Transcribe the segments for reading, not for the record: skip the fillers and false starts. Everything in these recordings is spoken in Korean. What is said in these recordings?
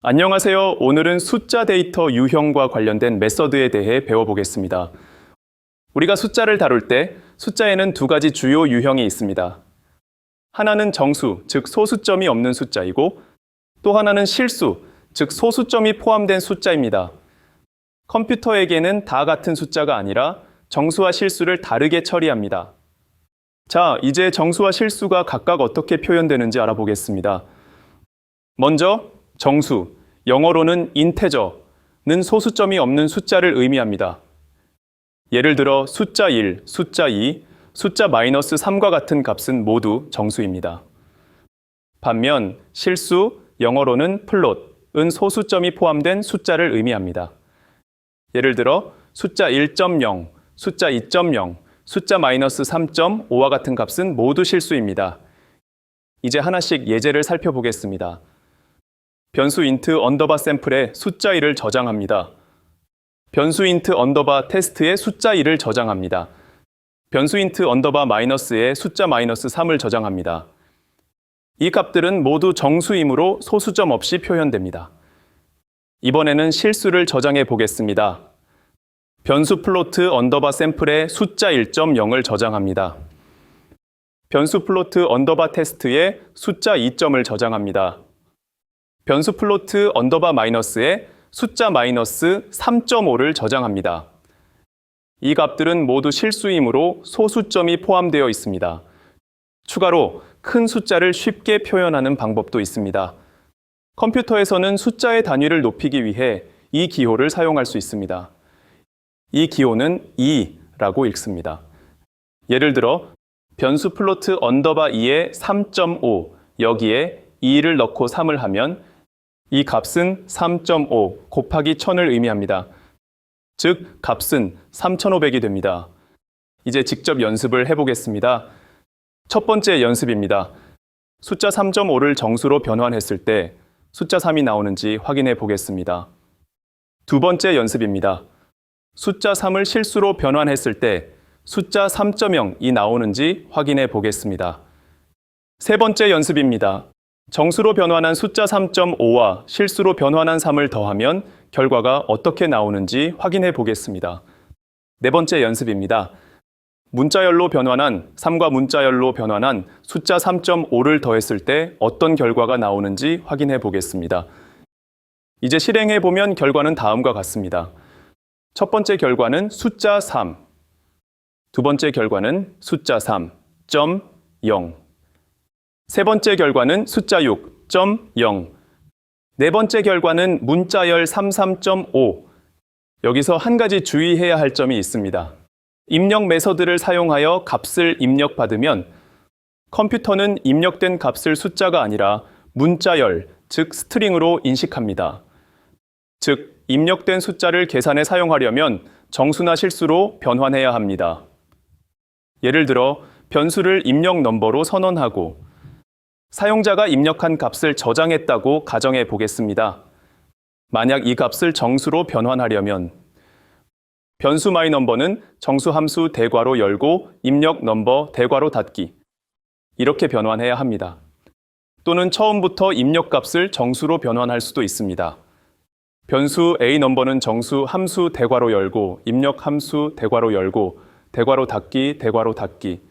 안녕하세요. 오늘은 숫자 데이터 유형과 관련된 메서드에 대해 배워보겠습니다. 우리가 숫자를 다룰 때 숫자에는 두 가지 주요 유형이 있습니다. 하나는 정수, 즉 소수점이 없는 숫자이고 또 하나는 실수, 즉 소수점이 포함된 숫자입니다. 컴퓨터에게는 다 같은 숫자가 아니라 정수와 실수를 다르게 처리합니다. 자, 이제 정수와 실수가 각각 어떻게 표현되는지 알아보겠습니다. 먼저 정수, 영어로는 인테저는 소수점이 없는 숫자를 의미합니다. 예를 들어 숫자 1, 숫자 2, 숫자 마이너스 3과 같은 값은 모두 정수입니다. 반면 실수, 영어로는 플롯은 소수점이 포함된 숫자를 의미합니다. 예를 들어 숫자 1.0, 숫자 2.0, 숫자 마이너스 3.5와 같은 값은 모두 실수입니다. 이제 하나씩 예제를 살펴보겠습니다. 변수 int 언더바 샘플에 숫자 1을 저장합니다. 변수 int 언더바 테스트에 숫자 1을 저장합니다. 변수 int 언더바 마이너스에 숫자 마이너스 3을 저장합니다. 이 값들은 모두 정수이므로 소수점 없이 표현됩니다. 이번에는 실수를 저장해 보겠습니다. 변수 플로트 언더바 샘플에 숫자 1.0을 저장합니다. 변수 플로트 언더바 테스트에 숫자 2점을 저장합니다. 변수 플로트 언더바 마이너스에 숫자 마이너스 3.5를 저장합니다. 이 값들은 모두 실수이므로 소수점이 포함되어 있습니다. 추가로 큰 숫자를 쉽게 표현하는 방법도 있습니다. 컴퓨터에서는 숫자의 단위를 높이기 위해 이 기호를 사용할 수 있습니다. 이 기호는 2라고 읽습니다. 예를 들어 변수 플로트 언더바 2에 3.5, 여기에 2를 넣고 3을 하면 이 값은 3.5 곱하기 1000을 의미합니다. 즉, 값은 3500이 됩니다. 이제 직접 연습을 해보겠습니다. 첫 번째 연습입니다. 숫자 3.5를 정수로 변환했을 때 숫자 3이 나오는지 확인해 보겠습니다. 두 번째 연습입니다. 숫자 3을 실수로 변환했을 때 숫자 3.0이 나오는지 확인해 보겠습니다. 세 번째 연습입니다. 정수로 변환한 숫자 3.5와 실수로 변환한 3을 더하면 결과가 어떻게 나오는지 확인해 보겠습니다. 네 번째 연습입니다. 문자열로 변환한 3과 문자열로 변환한 숫자 3.5를 더했을 때 어떤 결과가 나오는지 확인해 보겠습니다. 이제 실행해 보면 결과는 다음과 같습니다. 첫 번째 결과는 숫자 3, 두 번째 결과는 숫자 3.0, 세 번째 결과는 숫자 6.0, 네 번째 결과는 문자열 33.5. 여기서 한 가지 주의해야 할 점이 있습니다. 입력 메서드를 사용하여 값을 입력받으면 컴퓨터는 입력된 값을 숫자가 아니라 문자열, 즉 스트링으로 인식합니다. 즉, 입력된 숫자를 계산에 사용하려면 정수나 실수로 변환해야 합니다. 예를 들어 변수를 입력 넘버로 선언하고 사용자가 입력한 값을 저장했다고 가정해 보겠습니다. 만약 이 값을 정수로 변환하려면 변수 myNumber는 정수 함수 대괄호 열고 입력 넘버 대괄호 닫기 이렇게 변환해야 합니다. 또는 처음부터 입력 값을 정수로 변환할 수도 있습니다. 변수 aNumber는 정수 함수 대괄호 열고 입력 함수 대괄호 열고 대괄호 닫기 대괄호 닫기.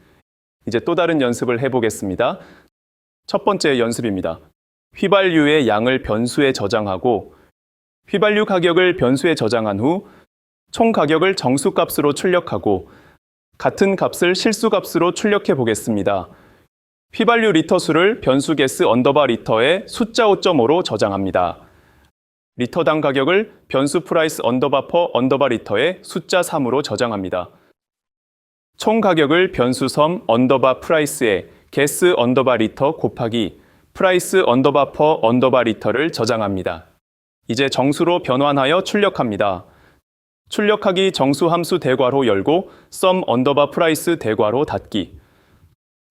이제 또 다른 연습을 해보겠습니다. 첫 번째 연습입니다. 휘발유의 양을 변수에 저장하고 휘발유 가격을 변수에 저장한 후 총 가격을 정수값으로 출력하고 같은 값을 실수값으로 출력해 보겠습니다. 휘발유 리터 수를 변수 게스 언더바 리터에 숫자 5.5로 저장합니다. 리터당 가격을 변수 프라이스 언더바 퍼 언더바 리터에 숫자 3으로 저장합니다. 총 가격을 변수 섬 언더바 프라이스에 게스 언더바 리터 곱하기 프라이스 언더바 퍼 언더바 리터를 저장합니다. 이제 정수로 변환하여 출력합니다. 출력하기 정수 함수 대괄호 열고 썸 언더바 프라이스 대괄호 닫기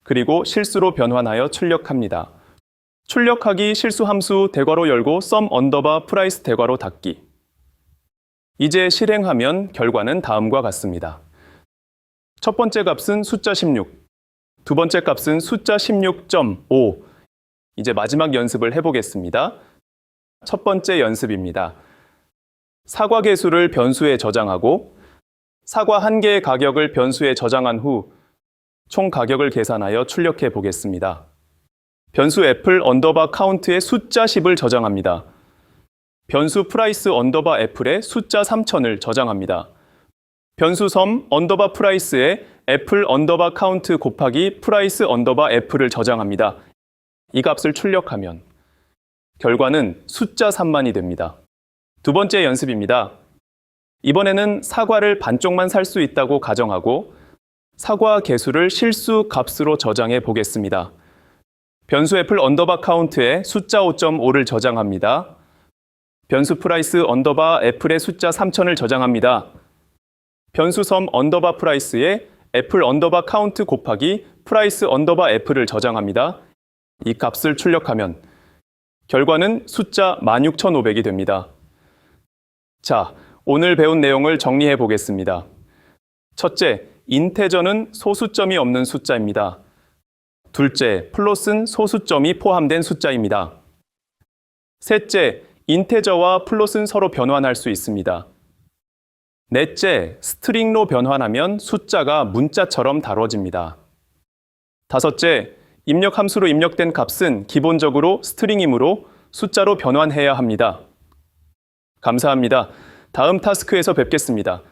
그리고 실수로 변환하여 출력합니다. 출력하기 실수 함수 대괄호 열고 썸 언더바 프라이스 대괄호 닫기 이제 실행하면 결과는 다음과 같습니다. 첫 번째 값은 숫자 16, 두 번째 값은 숫자 16.5. 이제 마지막 연습을 해보겠습니다. 첫 번째 연습입니다. 사과 개수를 변수에 저장하고 사과 한 개의 가격을 변수에 저장한 후 총 가격을 계산하여 출력해 보겠습니다. 변수 애플 언더바 카운트에 숫자 10을 저장합니다. 변수 프라이스 언더바 애플에 숫자 3000을 저장합니다. 변수 섬 언더바 프라이스에 애플 언더바 카운트 곱하기 프라이스 언더바 애플을 저장합니다. 이 값을 출력하면 결과는 숫자 3만이 됩니다. 두 번째 연습입니다. 이번에는 사과를 반쪽만 살 수 있다고 가정하고 사과 개수를 실수 값으로 저장해 보겠습니다. 변수 애플 언더바 카운트에 숫자 5.5를 저장합니다. 변수 프라이스 언더바 애플에 숫자 3000을 저장합니다. 변수 섬 언더바 프라이스에 애플 언더바 카운트 곱하기 프라이스 언더바 애플을 저장합니다. 이 값을 출력하면 결과는 숫자 16500이 됩니다. 자, 오늘 배운 내용을 정리해 보겠습니다. 첫째, 인테저는 소수점이 없는 숫자입니다. 둘째, 플롯은 소수점이 포함된 숫자입니다. 셋째, 인테저와 플롯은 서로 변환할 수 있습니다. 넷째, 스트링로 변환하면 숫자가 문자처럼 다뤄집니다. 다섯째, 입력 함수로 입력된 값은 기본적으로 스트링이므로 숫자로 변환해야 합니다. 감사합니다. 다음 타스크에서 뵙겠습니다.